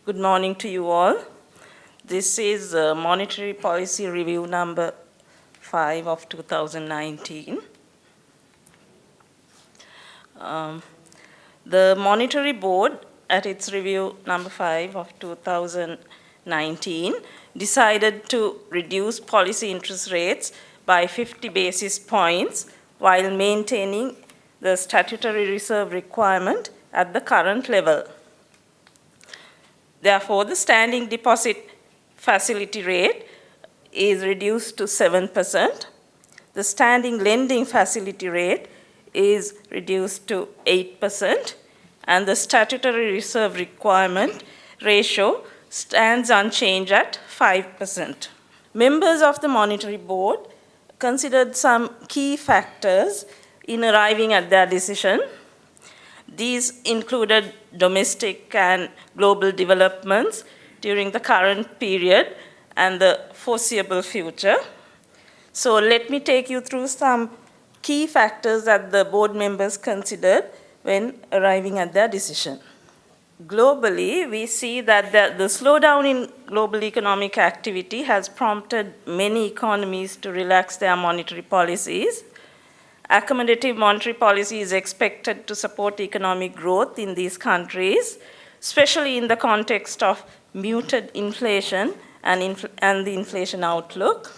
Good morning to you all. This is Monetary Policy Review number 5 of 2019. The Monetary Board, at its review number 5 of 2019, decided to reduce policy interest rates by 50 basis points while maintaining the statutory reserve requirement at the current level. Therefore, the standing deposit facility rate is reduced to 7%. The standing lending facility rate is reduced to 8%, and the statutory reserve requirement ratio stands unchanged at 5%. Members of the Monetary Board considered some key factors in arriving at their decision. These included domestic and global developments during the current period and the foreseeable future. So let me take you through some key factors that the board members considered when arriving at their decision. Globally, we see that the slowdown in global economic activity has prompted many economies to relax their monetary policies. Accommodative monetary policy is expected to support economic growth in these countries, especially in the context of muted inflation and the inflation outlook.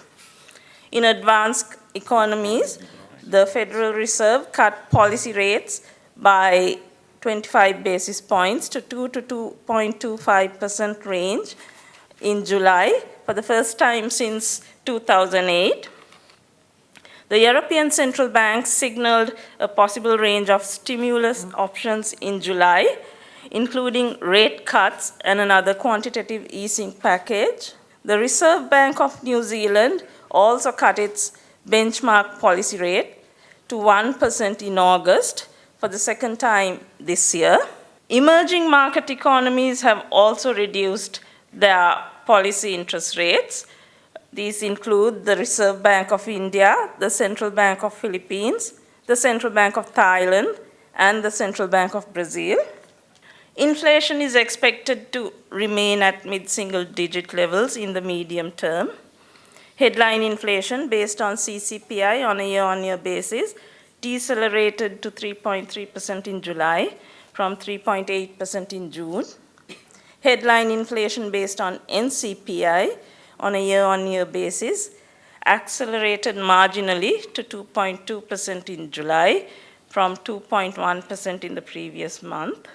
In advanced economies, the Federal Reserve cut policy rates by 25 basis points to 2 to 2.25% range in July for the first time since 2008. The European Central Bank signaled a possible range of stimulus options in July, including rate cuts and another quantitative easing package. The Reserve Bank of New Zealand also cut its benchmark policy rate to 1% in August for the second time this year. Emerging market economies have also reduced their policy interest rates. These include the Reserve Bank of India, the Central Bank of Philippines, the Central Bank of Thailand, and the Central Bank of Brazil. Inflation is expected to remain at mid-single digit levels in the medium term. Headline inflation based on CCPI on a year-on-year basis decelerated to 3.3% in July from 3.8% in June. Headline inflation based on NCPI on a year-on-year basis accelerated marginally to 2.2% in July from 2.1% in the previous month.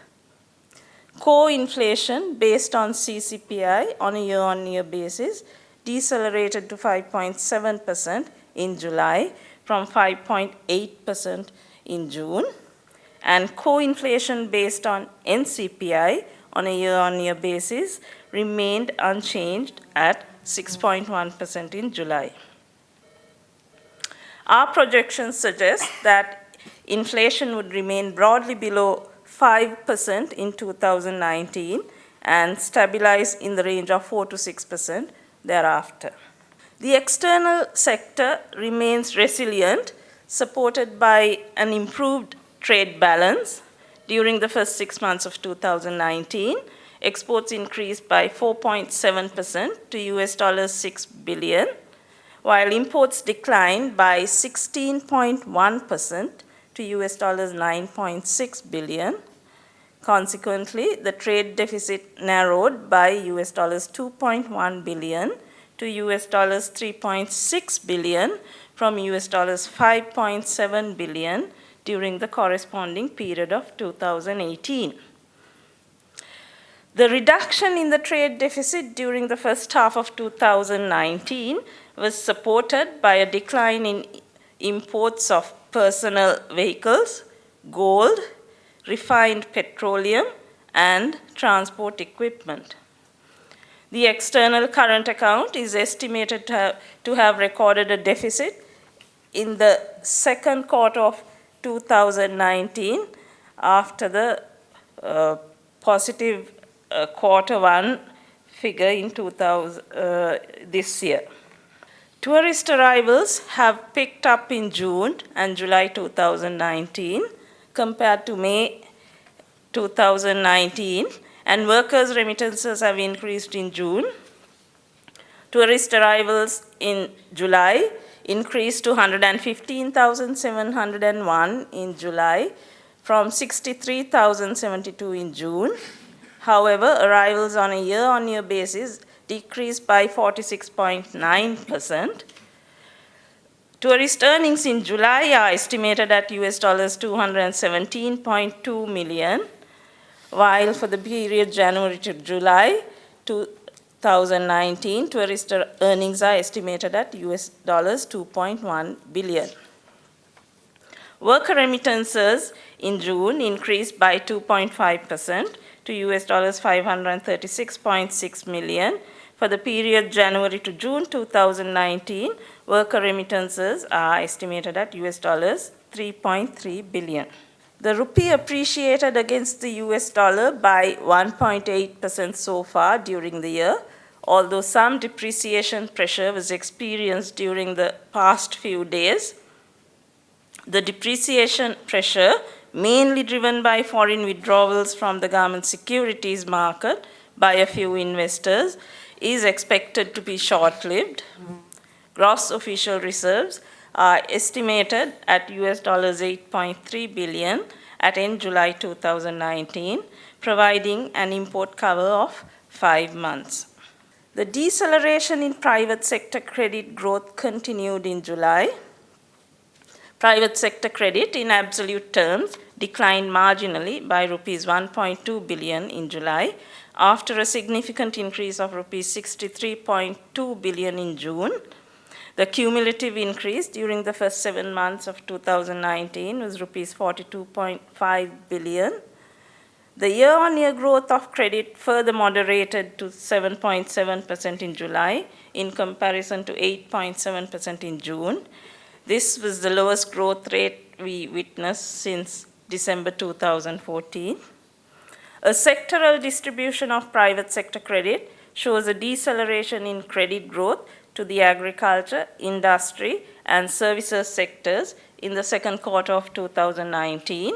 Core inflation based on CCPI on a year-on-year basis decelerated to 5.7% in July from 5.8% in June. And core inflation based on NCPI on a year-on-year basis remained unchanged at 6.1% in July. Our projections suggest that inflation would remain broadly below 5% in 2019 and stabilize in the range of 4 to 6% thereafter. The external sector remains resilient, supported by an improved trade balance. During the first 6 months of 2019, exports increased by 4.7% to $6 billion, while imports declined by 16.1% to $9.6 billion. Consequently, the trade deficit narrowed by $2.1 billion to $3.6 billion from $5.7 billion during the corresponding period of 2018. The reduction in the trade deficit during the first half of 2019 was supported by a decline in imports of personal vehicles, gold, refined petroleum, and transport equipment. The external current account is estimated to have recorded a deficit in the second quarter of 2019 after the positive quarter one figure in this year. Tourist arrivals have picked up in June and July 2019 compared to May 2019 and workers' remittances have increased in June. Tourist arrivals in July increased to 115,701 in July from 63,072 in June. However, arrivals on a year-on-year basis decreased by 46.9%. Tourist earnings in July are estimated at US dollars 217.2 million, while for the period January to July 2019, tourist earnings are estimated at US dollars 2.1 billion. Worker remittances in June increased by 2.5% to US dollars 536.6 million. For the period January to June 2019, worker remittances are estimated at US dollars 3.3 billion. The rupee appreciated against the US dollar by 1.8% so far during the year, although some depreciation pressure was experienced during the past few days. The depreciation pressure, mainly driven by foreign withdrawals from the government securities market by a few investors, is expected to be short-lived. Gross official reserves are estimated at US dollars 8.3 billion at end July 2019, providing an import cover of 5 months. The deceleration in private sector credit growth continued in July. Private sector credit in absolute terms declined marginally by rupees 1.2 billion in July after a significant increase of rupees 63.2 billion in June. The cumulative increase during the first 7 months of 2019 was rupees 42.5 billion. The year-on-year growth of credit further moderated to 7.7% in July in comparison to 8.7% in June. This was the lowest growth rate we witnessed since December 2014. A sectoral distribution of private sector credit shows a deceleration in credit growth to the agriculture, industry, and services sectors in the second quarter of 2019.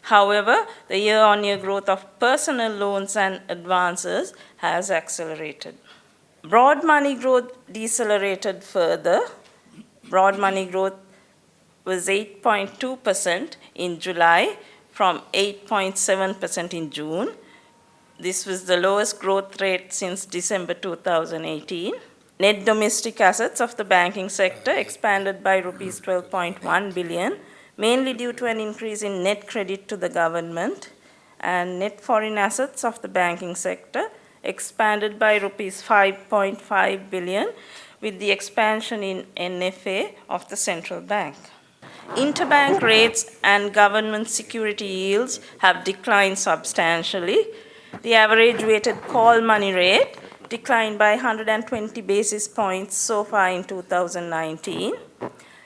However, the year-on-year growth of personal loans and advances has accelerated. Broad money growth decelerated further. Broad money growth was 8.2% in July from 8.7% in June. This was the lowest growth rate since December 2018. Net domestic assets of the banking sector expanded by rupees 12.1 billion, mainly due to an increase in net credit to the government, and net foreign assets of the banking sector expanded by rupees 5.5 billion with the expansion in NFA of the central bank. Interbank rates and government security yields have declined substantially. The average weighted call money rate declined by 120 basis points so far in 2019.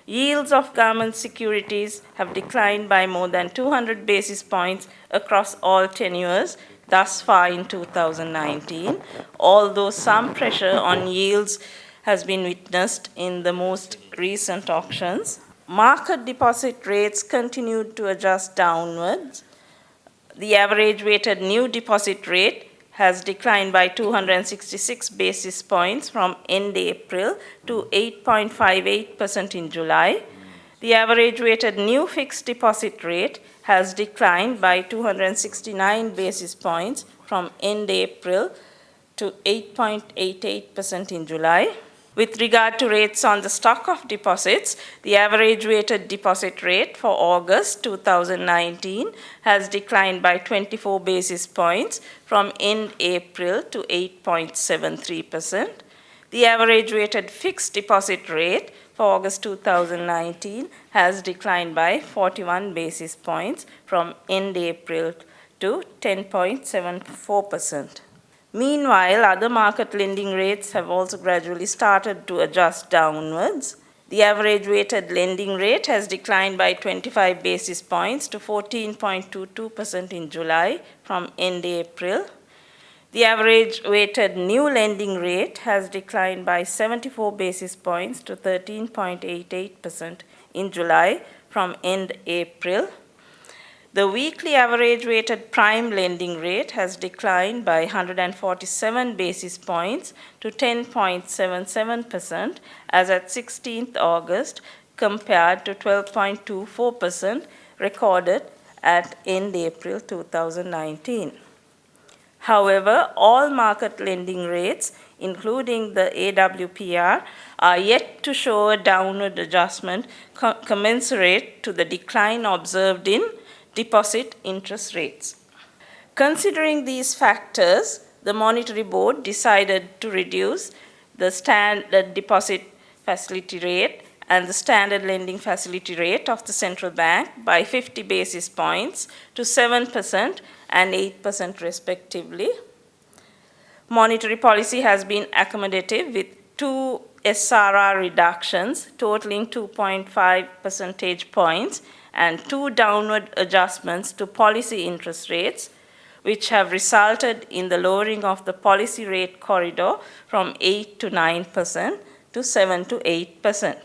Yields of government securities have declined by more than 200 basis points across all tenures thus far in 2019, although some pressure on yields has been witnessed in the most recent auctions. Market deposit rates continued to adjust downwards. The average weighted new deposit rate has declined by 266 basis points from end April to 8.58% in July. The average weighted new fixed deposit rate has declined by 269 basis points from end April to 8.88% in July. With regard to rates on the stock of deposits, the average weighted deposit rate for August 2019 has declined by 24 basis points from end April to 8.73%. The average weighted fixed deposit rate for August 2019 has declined by 41 basis points from end April to 10.74%. Meanwhile, other market lending rates have also gradually started to adjust downwards. The average weighted lending rate has declined by 25 basis points to 14.22% in July from end April. The average weighted new lending rate has declined by 74 basis points to 13.88% in July from end April. The weekly average weighted prime lending rate has declined by 147 basis points to 10.77% as at 16th August compared to 12.24% recorded at end April 2019. However, all market lending rates, including the AWPR, are yet to show a downward adjustment commensurate to the decline observed in deposit interest rates. Considering these factors, the Monetary Board decided to reduce the standard deposit facility rate and the standard lending facility rate of the central bank by 50 basis points to 7% and 8% respectively. Monetary policy has been accommodative with two SRR reductions totaling 2.5 percentage points and two downward adjustments to policy interest rates, which have resulted in the lowering of the policy rate corridor from 8 to 9% to 7 to 8%.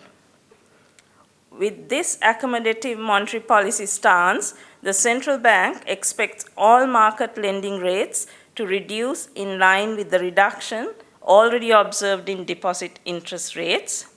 With this accommodative monetary policy stance, the central bank expects all market lending rates to reduce in line with the reduction already observed in deposit interest rates.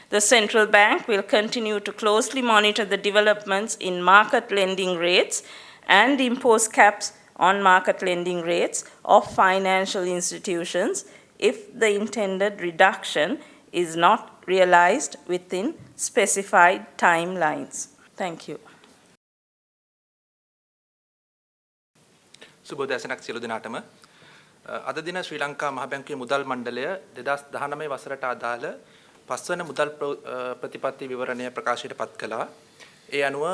The central bank will continue to closely monitor the developments in market lending rates and impose caps on market lending rates of financial institutions if the intended reduction is not realized within specified timelines. Thank you. සුබෝදෑසනක් සියලු දෙනාටම අද දින ශ්‍රී ලංකා මහ බැංකුවේ මුදල් මණ්ඩලය 2019 වසරට අදාළ පස්වන මුදල් ප්‍රතිපත්ති විවරණය ප්‍රකාශයට පත් කළා. ඒ අනුව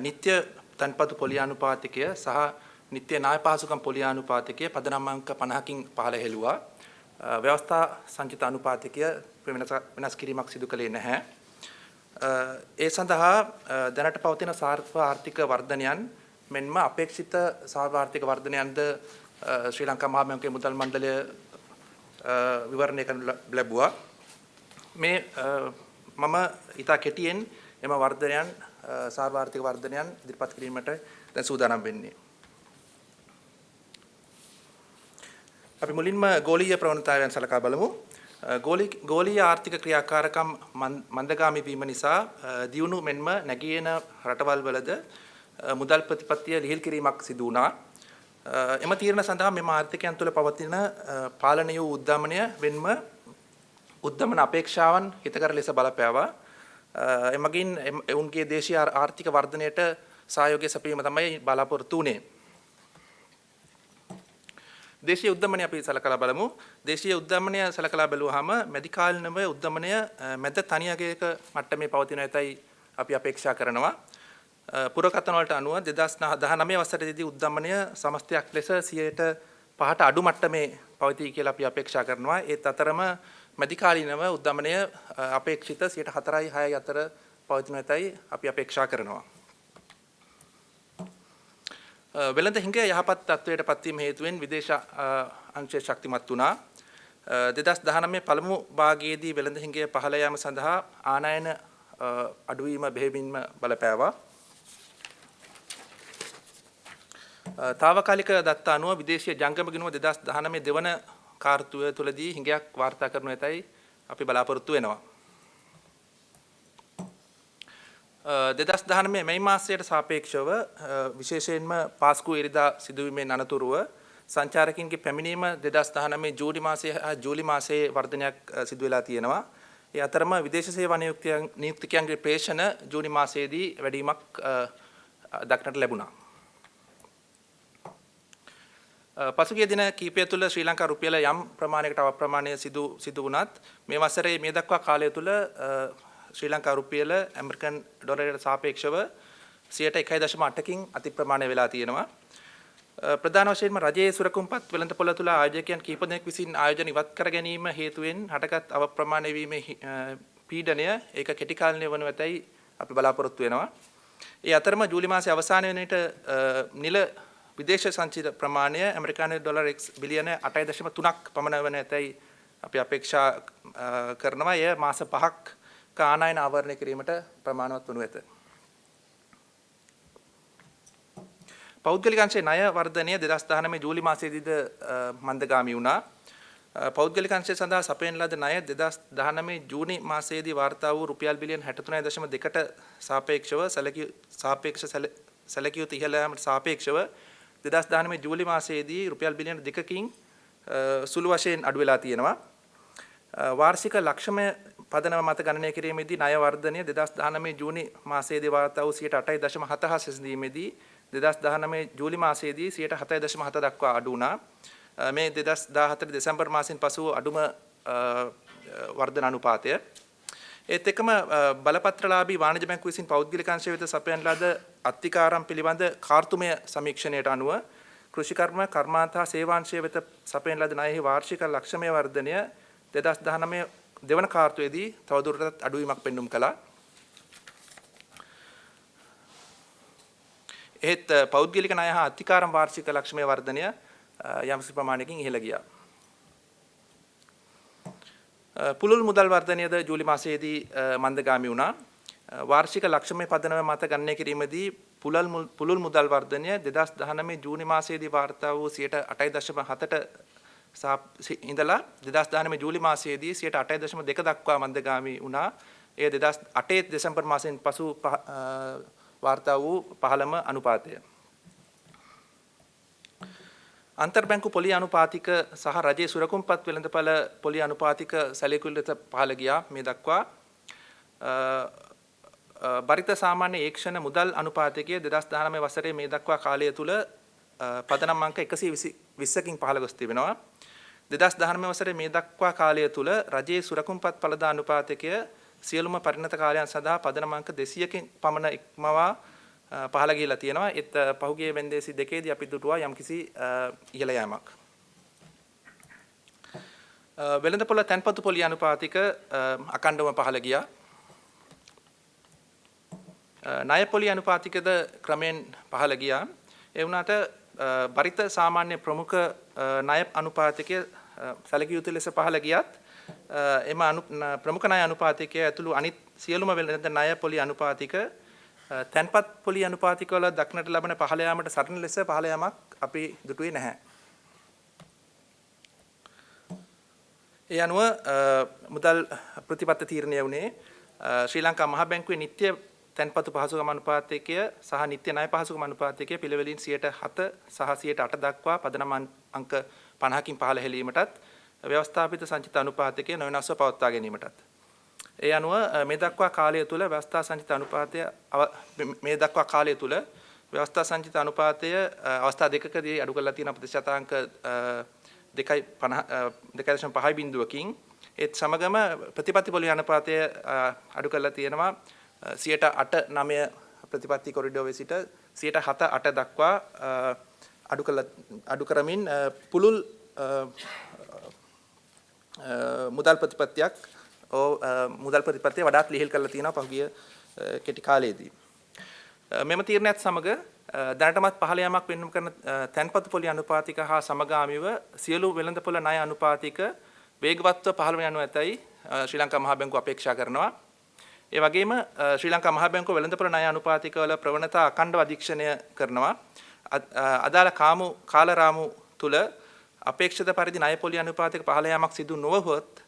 නිත්‍ය තන්පතු පොලි අනුපාතිකය සහ නිත්‍ය ණය පහසුකම් පොලි අනුපාතිකය පදනම් අංක 50කින් පහළ හෙළුවා. ව්‍යවස්ථා සංචිත අනුපාතිකය වෙනස් කිරීමක් සිදු කළේ නැහැ. ඒ සඳහා දැනට පවතින සාර්ථක ආර්ථික වර්ධනයන් මෙන්ම අපේක්ෂිත සාර්ථක වර්ධනයන්ද ශ්‍රී ලංකා මහා බැංකුවේ මුදල් මණ්ඩලය විවරණය කරන ලැබුවා. මේ මම ඉතා කෙටියෙන් එම වර්ධනයන් සාර්ථක වර්ධනයන් ඉදිරිපත් කිරීමට දැන් සූදානම් වෙන්නේ. අපි මුලින්ම ගෝලීය ප්‍රවණතාවයන් සලකා බලමු. ගෝලීය ආර්ථික ක්‍රියාකාරකම් මන්දගාමී වීම නිසා දියුණු මෙන්ම නැගී එන රටවල් වලද මුදල් ප්‍රතිපත්තිය ලිහිල් කිරීමක් සිදු වුණා. එම තීරණ සඳහා මෙම ආර්ථිකයන් තුළ පවතින පාලනීය උද්දමනය වෙන්ම උද්දමන අපේක්ෂාවන් හිතකර ලෙස බලපෑවා. එමගින් ඔවුන්ගේ දේශීය ආර්ථික වර්ධනයට සහයෝගය සැපයීම තමයි බලාපොරොත්තු වුණේ. දේශීය උද්දමනය අපි සලකලා බලමු. දේශීය උද්දමනය සලකලා බැලුවාම මැදිකාලීනව උද්දමනය මැද තනියගයක මට්ටමේ පවතින ඇතයි අපි අපේක්ෂා කරනවා. පුරකථන වලට අනුව 2019 වසරේදී උද්දමනය සමස්තයක් ලෙස 5% අඩු මට්ටමේ පවතී කියලා අපි අපේක්ෂා කරනවා. ඒත් අතරම මැදිකාලීනව උද්දමනය අපේක්ෂිත 4.6 අතර පවතින ඇතයි අපි අපේක්ෂා කරනවා. වෙළඳ හිඟ යහපත් තත්වයට පත්වීම හේතුවෙන් විදේශ අංශය ශක්තිමත් වුණා. 2019 පළමු භාගයේදී වෙළඳ හිඟය පහළ යාම සඳහා ආනයන අඩුවීම බෙහෙවින්ම බලපෑවා. తాවකාලික දත්ත අනුව විදේශීය ජංගම ගිණුම 2019 දෙවන කාර්තුව තුළදී හිඟයක් වාර්තා කරනු ඇතයි අපි බලාපොරොත්තු වෙනවා. 2019 මැයි මාසයට සාපේක්ෂව විශේෂයෙන්ම පාස්කු ඉරිදා සිදුවීමෙන් අනතුරුව සංචාරකින්ගේ පැමිණීම 2019 ජූලි මාසයේ ජූලි මාසයේ වර්ධනයක් සිදු වෙලා තියෙනවා. ඒ අතරම විදේශ සේවා නියුක්තිකයන්ගේ ප්‍රේෂණ ජූනි මාසයේදී වැඩිවීමක් දක්නට ලැබුණා. පසුගිය දින කිහිපය තුළ ශ්‍රී ලංකා රුපියල යම් ප්‍රමාණයකට අප්‍රමාණය සිදු වුණත් මේ වසරේ මේ දක්වා කාලය තුළ ශ්‍රී ලංකා රුපියල ඇමරිකන් ඩොලරයට සාපේක්ෂව 1.8කින් අති ප්‍රමාණය වෙලා තියෙනවා. ප්‍රධාන වශයෙන්ම රජයේ සුරකුම්පත් වෙළඳපොළ තුළ ආයෝජකයන් කිහිප දෙනෙක් විසින් ආයෝජන ඉවත් කර ගැනීම හේතුවෙන් හටගත් අප්‍රමාණය වීමේ පීඩනය ඒක කෙටි කාලිනය වනු ඇතැයි අපි බලාපොරොත්තු වෙනවා. ඒ අතරම ජූලි මාසයේ අවසාන වන විට නිල විදේශ සංචිත ප්‍රමාණය ඇමරිකානු ඩොලර් බිලියන 8.3ක් පමණ වන ඇතැයි අපි අපේක්ෂා කරනවා. එය මාස 5ක් ආනයන ආවරණය කිරීමට ප්‍රමාණවත් වනු ඇත. පෞද්ගලික අංශයේ ණය වර්ධනය 2019 ජූලි මාසයේදීද මන්දගාමී වුණා. පෞද්ගලික අංශය සඳහා සපයන ලද ණය 2019 ජූනි මාසයේදී වාර්තා වූ රුපියල් බිලියන 63.2ට සාපේක්ෂව සැලකිය යුතු ඉහළ යාමට සාපේක්ෂව 2019 ජූලි මාසයේදී රුපියල් බිලියන 2කින් සුළු වශයෙන් අඩු වෙලා තියෙනවා. වාර්ෂික ලක්ෂමය පදනම මත ගණනය කිරීමේදී ණය වර්ධනය 2019 ජූනි මාසයේදී වාර්තා වූ 8.7% හා සැසඳීමේදී 2019 ජූලි මාසයේදී 7.7% දක්වා අඩු වුණා. මේ 2014 දෙසැම්බර් මාසයෙන් පසු අඩුම වර්ධන අනුපාතය. ඒත් එක්කම බලපත්‍රලාභී වාණිජ බැංකුව විසින් පෞද්ගලික අංශය වෙත සපයන ලද අත්තිකාරම් පිළිබඳ කාර්තුමය සමීක්ෂණයට අනුව කෘෂිකර්ම කර්මාන්ත හා සේවාංශය වෙත සපයන ලද ණයෙහි වාර්ෂික ලක්ෂමය වර්ධනය 2019 දෙවන කාර්තුවේදී තවදුරටත් අඩුවීමක් පෙන්눔 කළා. ඒත් පෞද්ගලික ණය හා අත්තිකාරම් වාර්ෂික ලක්ෂමය වර්ධනය යම්කිසි ප්‍රමාණයකින් ඉහළ ගියා. පුළුල් මුදල් වර්ධනයද ජූලි මාසයේදී මන්දගාමී වුණා. වාර්ෂික ලක්ෂමය පදනම මත ගණනය කිරීමේදී පුළුල් මුදල් වර්ධනය 2019 ජූනි මාසයේදී වාර්තා වූ 8.7ට ඉඳලා 2019 ජූලි මාසයේදී 8.2 දක්වා මන්දගාමී වුණා. එය 2008 දෙසැම්බර් මාසයෙන් පසු වාර්තා වූ පහළම අනුපාතය. අන්තර්බැංකු පොලි අනුපාතික සහ රජයේ සුරකුම්පත් වෙළඳපළ පොලි අනුපාතික සැලකුල්ලට පහළ ගියා මේ දක්වා. බරිත සාමාන්‍ය ඒක්ෂණ මුදල් අනුපාතිකය 2019 වසරේ මේ දක්වා කාලය තුල පදනම් අංක 120කින් පහළ ගොස් තිබෙනවා. 2019 වසරේ මේ දක්වා කාලය තුල රජයේ සුරකුම්පත් පළදා අනුපාතිකය සියලුම පරිණත කාලයන් සඳහා පදනම් අංක 200කින් පමණ ඉක්මවා පහළ ගිහිලා තියෙනවා. ඒත් පහුගිය වෙන්දේසි දෙකේදී අපි දුටුවා යම්කිසි ඉහළ යාමක්. වෙළඳපොළ තැන්පතු පොලි අනුපාතික අකණ්ඩව පහළ ගියා. ණය පොලි අනුපාතිකද ක්‍රමෙන් පහළ ගියා. ඒ වුණාට බරිත සාමාන්‍ය ප්‍රමුඛ ණය අනුපාතිකය සැලකිය යුතු ලෙස පහළ ගියත් එම ප්‍රමුඛ ණය අනුපාතිකය ඇතුළු අනිත් සියලුම වෙළඳ ණය පොලි අනුපාතික තැන්පත් පොලි අනුපාතික වල දක්නට ලබන පහළ යාමට සරණ ලෙස පහළ යාමක් අපි දුටුවේ නැහැ. ඒ අනුව මුදල් ප්‍රතිපත්ති තීරණය වුණේ ශ්‍රී ලංකා මහ බැංකුවේ නිත්‍ය තැන්පතු පහසුකම් අනුපාතයකය සහ නිත්‍ය ණය පහසුකම් අනුපාතයකය පිළිවෙලින් 7% සහ 8% දක්වා පදනම් අංක 50කින් පහළ හෙලීමටත් ව්‍යවස්ථාපිත සංචිත අනුපාතයකය නොවෙනස්ව පවත්වා ගැනීමටත්. ඒ අනුව මේ දක්වා කාලය තුල ව්‍යවස්ථා සංචිත අනුපාතය ව්‍යවස්ථා සංචිත අනුපාතය අවස්ථා දෙකකදී අඩු කරලා තියෙන ප්‍රතිශතාංක 2.5 බිඳුවකින් ඒත් සමගම ප්‍රතිපත්ති පොලි අනුපාතය අඩු කරලා තියෙනවා 8.9 ප්‍රතිපත්ති කොරිඩෝරේ සිට 7.8 දක්වා අඩු කරමින් පුළුල් මුදල් ප්‍රතිපත්තියක් මුදල් ප්‍රතිපත්තිය වඩාත් ලිහිල් කරලා තියෙනවා පහුගිය කෙටි කාලයේදී. මෙම තීරණයත් සමග දැනටමත් පහළ යාමක් වෙන්නුම් කරන තැන්පතු පොලි අනුපාතික හා සමගාමීව සියලු වෙළඳපොළ ණය අනුපාතික වේගවත්ව පහළ යනු ඇතැයි ශ්‍රී ලංකා මහ බැංකුව අපේක්ෂා කරනවා. ඒ වගේම ශ්‍රී ලංකා මහ බැංකුව වෙළඳපොළ ණය අනුපාතිකවල ප්‍රවණතා අඛණ්ඩව අධීක්ෂණය කරනවා. අදාළ කාලරාමු තුල අපේක්ෂිත පරිදි ණය පොලි අනුපාතික පහළ යාමක් සිදු නොවහොත්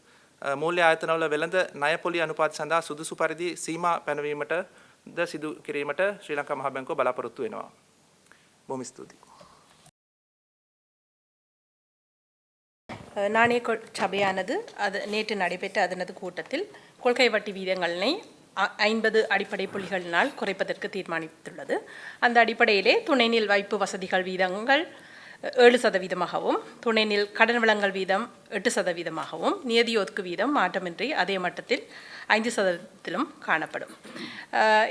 මූල්‍ය ආයතනවල වෙළඳ ණය පොලි අනුපාත සඳහා සුදුසු පරිදි සීමා පැනවීමට ද සිදු කිරීමට ශ්‍රී ලංකා මහ බැංකුව බලාපොරොත්තු වෙනවා. බොහොම ස්තුතියි. நாணய சபையானது நேற்று நடைபெற்ற அதனது கூட்டத்தில் கொள்கை வட்டி வீதங்களை 50 அடிப்படை புள்ளிகளினால் குறைப்பதற்கு தீர்மானித்துள்ளது. அந்த அடிப்படையிலே துணைநில் வைப்பு வசதிகள் வீதங்கள் 7%, துணைநில் கடன் வழங்கல் வீதம் 8%, நியதி ஒதுக்கு வீதம் மாற்றமின்றி அதே மட்டத்தில் 5% காணப்படும்.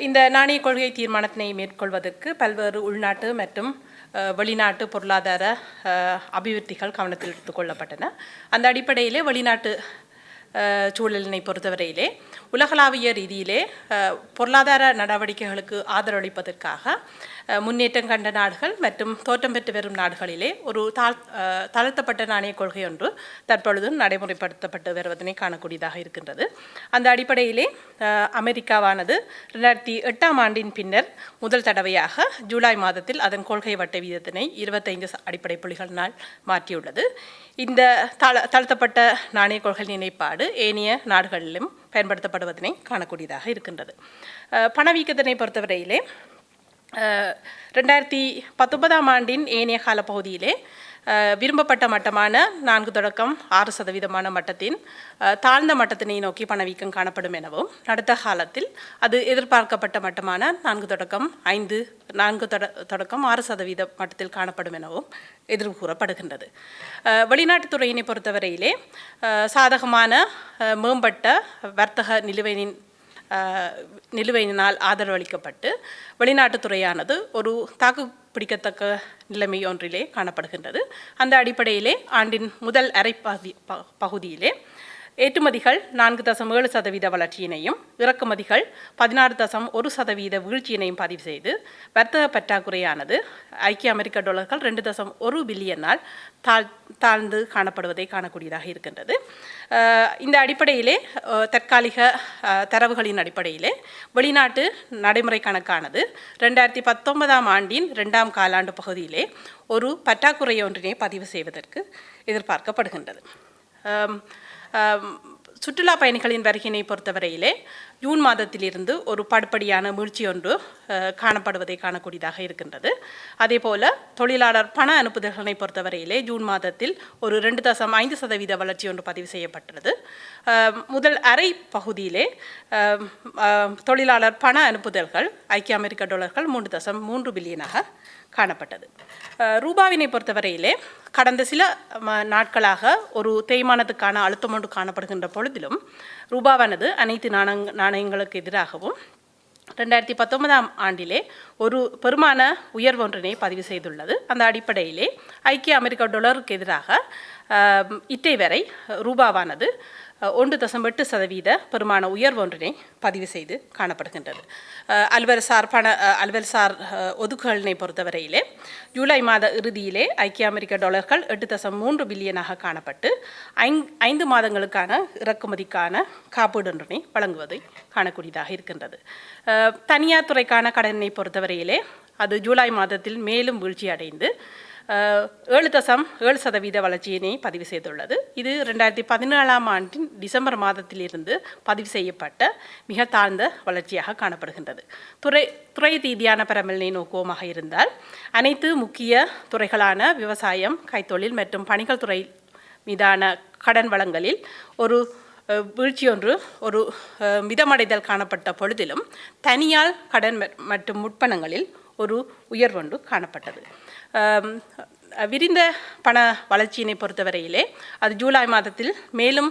இந்த நாணய கொள்கை தீர்மானத்தினை மேற்கொள்வதற்கு பல்வேறு உள்நாட்டு மற்றும் வெளிநாட்டு பொருளாதார அபிவிருத்திகள் கவனத்தில் எடுத்துக்கொள்ளப்பட்டன. அந்த அடிப்படையிலே வெளிநாட்டு சூழலினை பொறுத்தவரையிலே உலகளாவிய ரீதியிலே பொருளாதார நடவடிக்கைகளுக்கு ஆதரவளிப்பதற்காக முன்னேற்றம் கண்ட நாடுகள் மற்றும் தோற்றம் பெற்று வரும் நாடுகளிலே ஒரு தாழ்த்தப்பட்ட நாணய கொள்கை ஒன்று தற்பொழுது நடைமுறைப்படுத்தப்பட்டு வருவதனை காணக்கூடியதாக இருக்கின்றது. அந்த அடிப்படையிலே அமெரிக்காவானது 2008ஆம் ஆண்டின் பின்னர் முதல் தடவையாக ஜூலை மாதத்தில் அதன் கொள்கை வட்டி வீதத்தினை 25 அடிப்படை புள்ளிகளினால் மாற்றியுள்ளது. இந்த தாழ்த்தப்பட்ட நாணய கொள்கை நிலைப்பாடு ஏனைய நாடுகளிலும் பயன்படுத்தப்படுவதனை காணக்கூடியதாக இருக்கின்றது. பணவீக்கத்தினை பொறுத்தவரையிலே 2019ஆம் ஆண்டின் ஏனைய காலப்பகுதியிலே விரும்பப்பட்ட மட்டமான 4-6% மட்டத்தின் தாழ்ந்த மட்டத்தினை நோக்கி பணவீக்கம் காணப்படும் எனவும், அடுத்த காலத்தில் அது எதிர்பார்க்கப்பட்ட மட்டமான 4-6% மட்டத்தில் காணப்படும் எனவும் எதிர்வு கூறப்படுகின்றது. வெளிநாட்டுத்துறையினை பொறுத்தவரையிலே சாதகமான மேம்பட்ட வர்த்தக நிலுவையினால் ஆதரவளிக்கப்பட்டு வெளிநாட்டுத்துறையானது ஒரு தாக்கு பிடிக்கத்தக்க நிலைமை ஒன்றிலே காணப்படுகின்றது. அந்த அடிப்படையிலே ஆண்டின் முதல் அரை பகுதியிலே ஏற்றுமதிகள் 4.7% வளர்ச்சியினையும் இறக்குமதிகள் 16.1% வீழ்ச்சியினையும் பதிவு செய்து வர்த்தக பற்றாக்குறையானது ஐக்கிய அமெரிக்க டாலர்கள் 2.1 பில்லியனால் தாழ்ந்து காணப்படுவதை காணக்கூடியதாக இருக்கின்றது. இந்த அடிப்படையிலே தற்காலிக தரவுகளின் அடிப்படையிலே வெளிநாட்டு நடைமுறை கணக்கானது 2019ஆம் ஆண்டின் 2ஆம் காலாண்டு பகுதியிலே ஒரு பற்றாக்குறை ஒன்றினை பதிவு செய்வதற்கு எதிர்பார்க்கப்படுகின்றது. சுற்றுலா பயணிகளின் வருகையினை பொறுத்தவரையிலே ஜூன் மாதத்திலிருந்து ஒரு படிப்படியான மீழ்ச்சி ஒன்று காணப்படுவதை காணக்கூடியதாக இருக்கின்றது. அதேபோல தொழிலாளர் பண அனுப்புதல்களை பொறுத்தவரையிலே ஜூன் மாதத்தில் ஒரு 2.5% வளர்ச்சி ஒன்று பதிவு செய்யப்பட்டது. முதல் அரை பகுதியிலே தொழிலாளர் பண அனுப்புதல்கள் ஐக்கிய அமெரிக்க டாலர்கள் 3.3 பில்லியனாக காணப்பட்டது. ரூபாவினை பொறுத்தவரையிலே கடந்த சில நாட்களாக ஒரு தேய்மானத்துக்கான அழுத்தம் ஒன்று காணப்படுகின்ற பொழுதிலும் ரூபாவானது அனைத்து நாணயங்களுக்கு எதிராகவும் 2019ஆம் ஆண்டிலே ஒரு பெருமான உயர்வு ஒன்றினை பதிவு செய்துள்ளது. அந்த அடிப்படையிலே ஐக்கிய அமெரிக்க டாலருக்கு எதிராக இட்டை வரை ரூபாவானது 1.8% பெருமான உயர்வு ஒன்றினை பதிவு செய்து காணப்படுகின்றது. அலுவல்சார் ஒதுக்குகளினை பொறுத்தவரையிலே ஜூலை மாத இறுதியிலே ஐக்கிய அமெரிக்க டாலர்கள் 8.3 பில்லியனாக காணப்பட்டு 5 மாதங்களுக்கான இறக்குமதிக்கான காப்பீடு ஒன்றினை வழங்குவதை காணக்கூடியதாக இருக்கின்றது. தனியார் துறைக்கான கடனை பொறுத்தவரையிலே அது ஜூலை மாதத்தில் மேலும் வீழ்ச்சி அடைந்து 7.7% வளர்ச்சியினை பதிவு செய்துள்ளது. இது 2017ஆம் ஆண்டின் டிசம்பர் மாதத்திலிருந்து பதிவு செய்யப்பட்ட மிக தாழ்ந்த வளர்ச்சியாக காணப்படுகின்றது. துறை ரீதியான பரமலினை நோக்குவோமாக இருந்தால் அனைத்து முக்கிய துறைகளான விவசாயம், கைத்தொழில் மற்றும் பணிகள் துறை மீதான கடன் வழங்கலில் ஒரு வீழ்ச்சி ஒன்று ஒரு மிதமடைதல் காணப்பட்ட பொழுதிலும் தனியார் கடன் மற்றும் முற்பணங்களில் ஒரு உயர்வொன்று காணப்பட்டது. விரிந்த பண வளர்ச்சியினை பொறுத்தவரையிலே அது ஜூலை மாதத்தில் மேலும்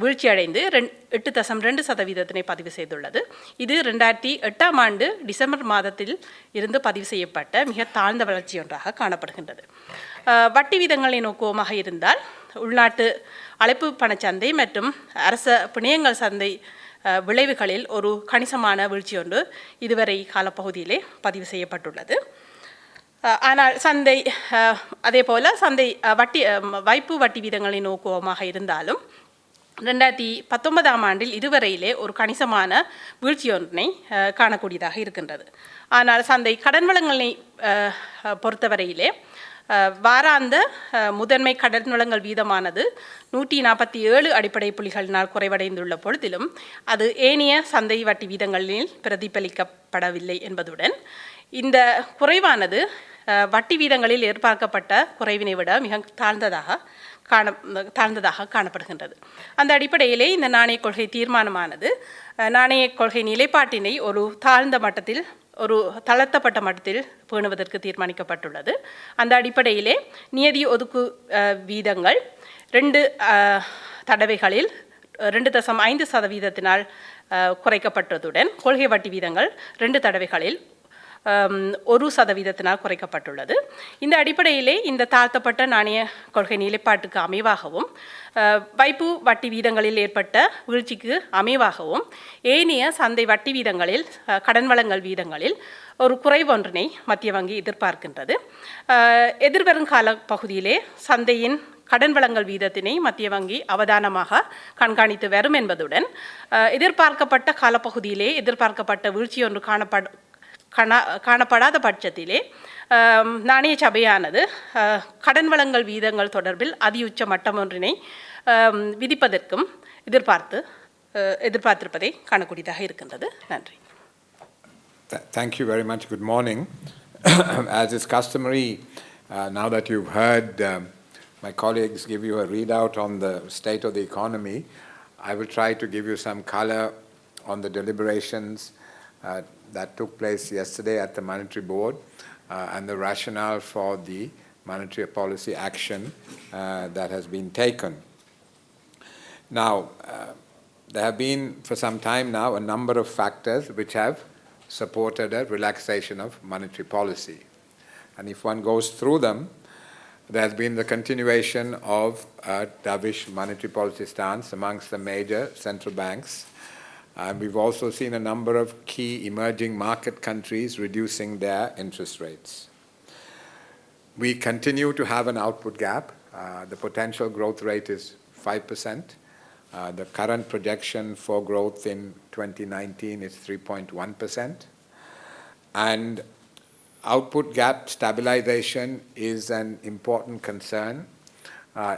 வீழ்ச்சி அடைந்து 8.2% பதிவு செய்துள்ளது. இது 2008ஆம் ஆண்டு டிசம்பர் மாதத்தில் இருந்து பதிவு செய்யப்பட்ட மிக தாழ்ந்த வளர்ச்சி ஒன்றாக காணப்படுகின்றது. வட்டி வீதங்களை நோக்குவோமாக இருந்தால் உள்நாட்டு அழைப்பு பணச்சந்தை மற்றும் அரச பிணையங்கள் சந்தை விளைவுகளில் ஒரு கணிசமான வீழ்ச்சி ஒன்று இதுவரை காலப்பகுதியிலே பதிவு செய்யப்பட்டுள்ளது. ஆனால் அதேபோல சந்தை வைப்பு வட்டி வீதங்களை நோக்குவோமாக இருந்தாலும் 2019ஆம் ஆண்டில் இதுவரையிலே ஒரு கணிசமான வீழ்ச்சி ஒன்றினை காணக்கூடியதாக இருக்கின்றது. ஆனால் சந்தை கடன் வளங்களை பொறுத்தவரையிலே வாராந்த முதன்மை கடன் வழங்கல் வீதமானது 147 அடிப்படை புள்ளிகளினால் குறைவடைந்துள்ள பொழுதிலும் அது ஏனைய சந்தை வட்டி வீதங்களில் பிரதிபலிக்கப்படவில்லை என்பதுடன் இந்த குறைவானது வட்டி வீதங்களில் எதிர்பார்க்கப்பட்ட குறைவினை விட மிக தாழ்ந்ததாக காணப்படுகின்றது. அந்த அடிப்படையிலே இந்த நாணய கொள்கை தீர்மானமானது நாணய கொள்கை நிலைப்பாட்டினை ஒரு தாழ்ந்த மட்டத்தில் ஒரு தளர்த்தப்பட்ட மட்டத்தில் பேணுவதற்கு தீர்மானிக்கப்பட்டுள்ளது. அந்த அடிப்படையிலே நியதி ஒதுக்கு வீதங்கள் 2 தடவைகளில் 2.5% குறைக்கப்பட்டதுடன் கொள்கை வட்டி வீதங்கள் 2 தடவைகளில் 1% குறைக்கப்பட்டுள்ளது. இந்த அடிப்படையிலே இந்த தாழ்த்தப்பட்ட நாணய கொள்கை நிலைப்பாட்டுக்கு அமைவாகவும் வைப்பு வட்டி வீதங்களில் ஏற்பட்ட வீழ்ச்சிக்கு அமைவாகவும் ஏனைய சந்தை வட்டி வீதங்களில் கடன் வழங்கல் வீதங்களில் ஒரு குறைவொன்றினை மத்திய வங்கி எதிர்பார்க்கின்றது. எதிர்வரும் கால பகுதியிலே சந்தையின் கடன் வழங்கல் வீதத்தினை மத்திய வங்கி அவதானமாக கண்காணித்து வரும் என்பதுடன் எதிர்பார்க்கப்பட்ட காலப்பகுதியிலே எதிர்பார்க்கப்பட்ட வீழ்ச்சி ஒன்று காணப்படாத பட்சத்திலே நாணய சபையானது கடன் வழங்கல் வீதங்கள் தொடர்பில் அதியுச்ச மட்டம் ஒன்றினை விதிப்பதற்கும் எதிர்பார்த்திருப்பதை காணக்கூடியதாக இருக்கின்றது. நன்றி. Thank you very much. Good morning. As is customary, now that you've heard my colleagues give you a readout on the state of the economy, I will try to give you some color on the deliberations that took place yesterday at the Monetary Board and the rationale for the monetary policy action that has been taken. Now, there have been for some time now a number of factors which have supported a relaxation of monetary policy. And if one goes through them, there has been the continuation of a dovish monetary policy stance amongst the major central banks. We've also seen a number of key emerging market countries reducing their interest rates. We continue to have an output gap. The potential growth rate is 5%. The current projection for growth in 2019 is 3.1%. And output gap stabilization is an important concern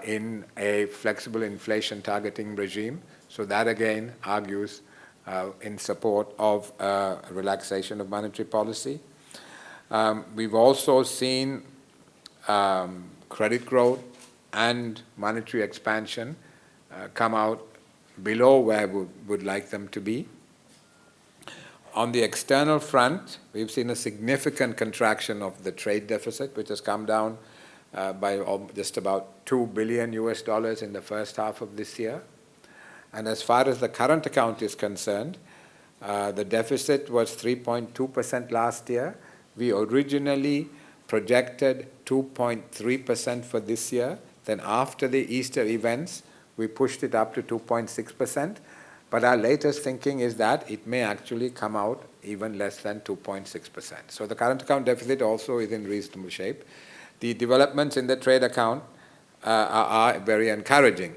in a flexible inflation targeting regime. So that again argues in support of relaxation of monetary policy. We've also seen credit growth and monetary expansion come out below where we would like them to be. On the external front, we've seen a significant contraction of the trade deficit, which has come down by just about $2 billion in the first half of this year. And as far as the current account is concerned, the deficit was 3.2% last year. We originally projected 2.3% for this year. Then after the Easter events, we pushed it up to 2.6%. But our latest thinking is that it may actually come out even less than 2.6%. So the current account deficit also is in reasonable shape. The developments in the trade account are very encouraging.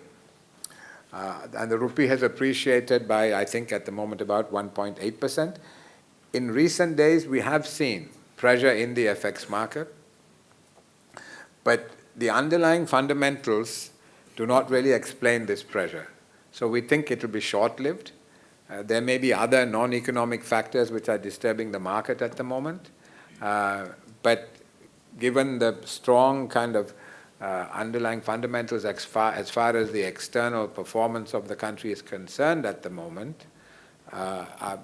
And the rupee has appreciated by, I think, at the moment about 1.8%. In recent days, we have seen pressure in the FX market. But the underlying fundamentals do not really explain this pressure. So we think it will be short-lived. There may be other non-economic factors which are disturbing the market at the moment. But given the strong kind of underlying fundamentals as far as the external performance of the country is concerned at the moment,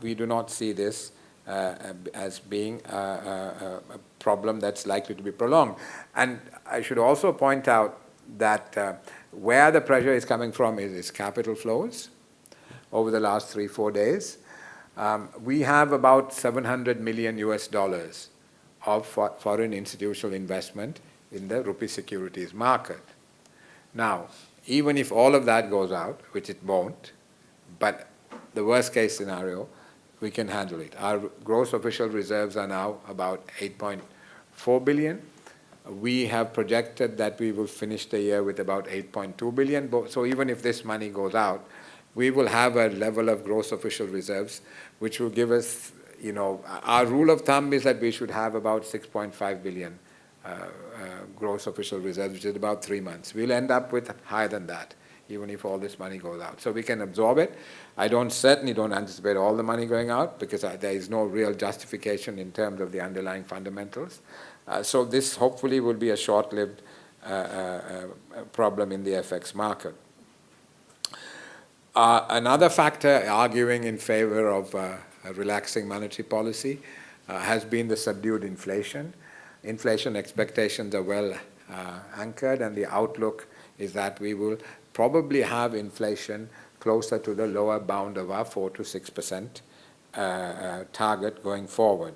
we do not see this as being a problem that's likely to be prolonged. And I should also point out that where the pressure is coming from is capital flows over the last 3-4 days. We have about $700 million of foreign institutional investment in the rupee securities market. Now, even if all of that goes out, which it won't, but the worst case scenario, we can handle it. Our gross official reserves are now about $8.4 billion. We have projected that we will finish the year with about $8.2 billion. So even if this money goes out, we will have a level of gross official reserves which will give us, our rule of thumb is that we should have about $6.5 billion gross official reserves, which is about 3 months. We'll end up with higher than that, even if all this money goes out. So we can absorb it. I certainly don't anticipate all the money going out because there is no real justification in terms of the underlying fundamentals. So this hopefully will be a short-lived problem in the FX market. Another factor arguing in favor of relaxing monetary policy has been the subdued inflation. Inflation expectations are well anchored, and the outlook is that we will probably have inflation closer to the lower bound of our 4 to 6% target going forward.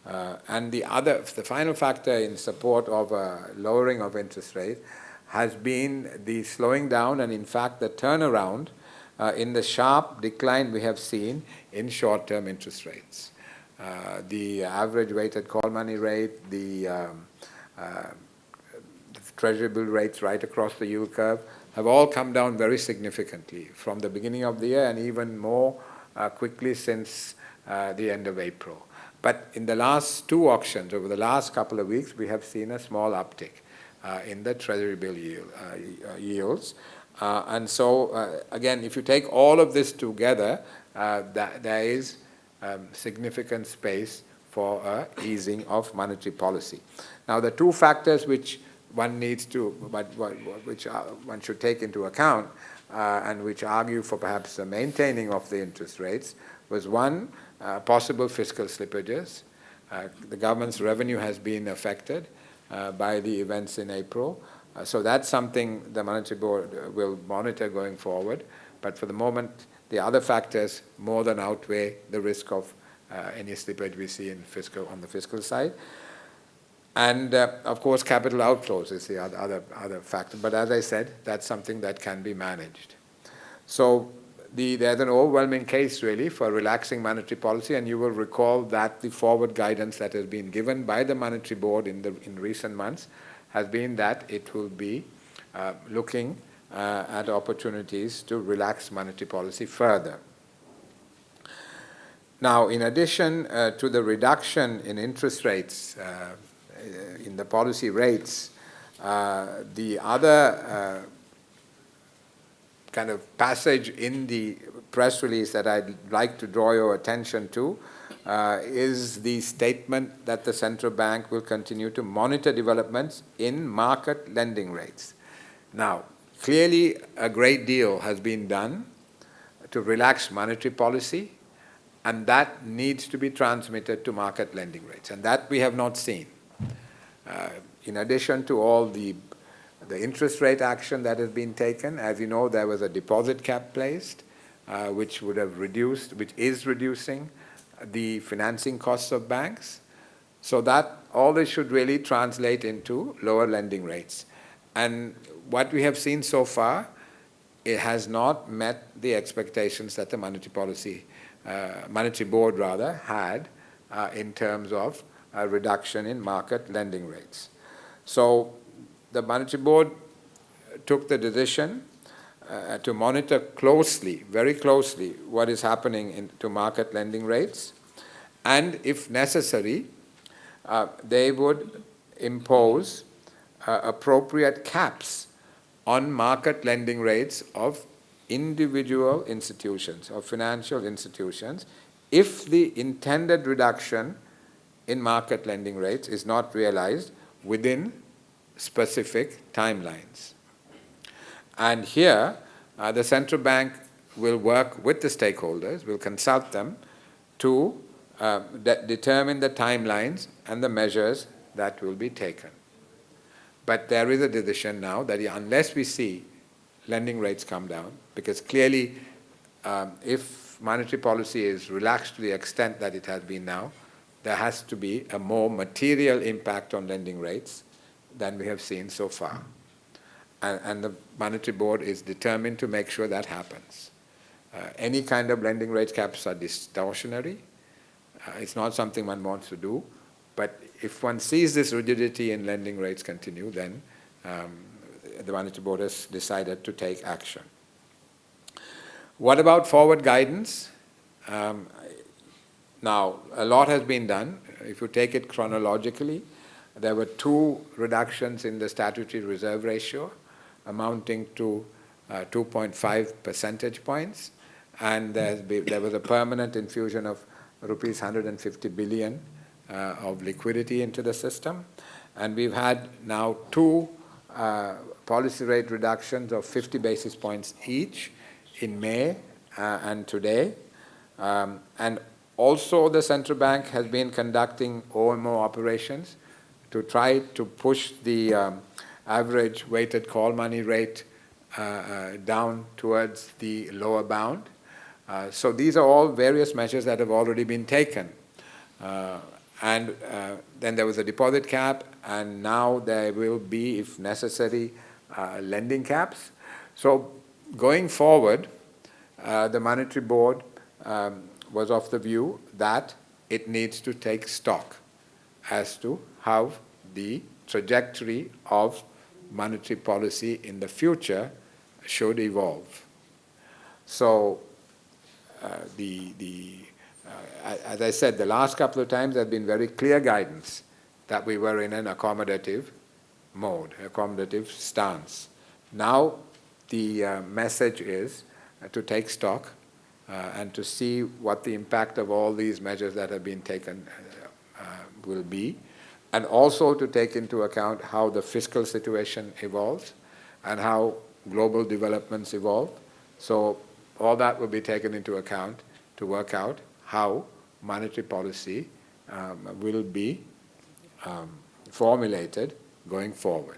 And the final factor in support of a lowering of interest rate has been the slowing down and, in fact, the turnaround in the sharp decline we have seen in short-term interest rates. The average weighted call money rate, the treasury bill rates right across the yield curve have all come down very significantly from the beginning of the year and even more quickly since the end of April. But in the last two auctions, over the last couple of weeks, we have seen a small uptick in the treasury bill yields. And so, again, if you take all of this together, there is significant space for easing of monetary policy. Now, the two factors which one needs to, which one should take into account and which argue for perhaps the maintaining of the interest rates was one, possible fiscal slippages. The government's revenue has been affected by the events in April. So that's something the Monetary Board will monitor going forward. But for the moment, the other factors more than outweigh the risk of any slippage we see on the fiscal side. And of course, capital outflows is the other factor. But as I said, that's something that can be managed. So there's an overwhelming case really for relaxing monetary policy, and you will recall that the forward guidance that has been given by the Monetary Board in recent months has been that it will be looking at opportunities to relax monetary policy further. Now, in addition to the reduction in interest rates, in the policy rates, the other kind of passage in the press release that I'd like to draw your attention to is the statement that the central bank will continue to monitor developments in market lending rates. Now, clearly a great deal has been done to relax monetary policy, and that needs to be transmitted to market lending rates, and that we have not seen. In addition to all the interest rate action that has been taken, as you know, there was a deposit cap placed, which is reducing the financing costs of banks. So that all this should really translate into lower lending rates. And what we have seen so far, it has not met the expectations that the Monetary Board had in terms of a reduction in market lending rates. So the Monetary Board took the decision to monitor closely, very closely, what is happening to market lending rates, and if necessary, they would impose appropriate caps on market lending rates of individual institutions or financial institutions if the intended reduction in market lending rates is not realized within specific timelines. And here, the central bank will work with the stakeholders, will consult them to determine the timelines and the measures that will be taken. But there is a decision now that unless we see lending rates come down, because clearly if monetary policy is relaxed to the extent that it has been now, there has to be a more material impact on lending rates than we have seen so far. And the Monetary Board is determined to make sure that happens. Any kind of lending rate caps are distortionary. It's not something one wants to do. But if one sees this rigidity in lending rates continue, then the Monetary Board has decided to take action. What about forward guidance? Now, a lot has been done. If you take it chronologically, there were 2 reductions in the statutory reserve ratio, amounting to 2.5 percentage points. And there was a permanent infusion of rupees 150 billion of liquidity into the system. And we've had now 2 policy rate reductions of 50 basis points each in May and today. And also the central bank has been conducting OMO operations to try to push the average weighted call money rate down towards the lower bound. So these are all various measures that have already been taken. And then there was a deposit cap, and now there will be, if necessary, lending caps. So going forward, the Monetary Board was of the view that it needs to take stock as to how the trajectory of monetary policy in the future should evolve. So as I said, the last couple of times there had been very clear guidance that we were in an accommodative mode, accommodative stance. Now the message is to take stock and to see what the impact of all these measures that have been taken will be, and also to take into account how the fiscal situation evolves and how global developments evolve. So all that will be taken into account to work out how monetary policy will be formulated going forward.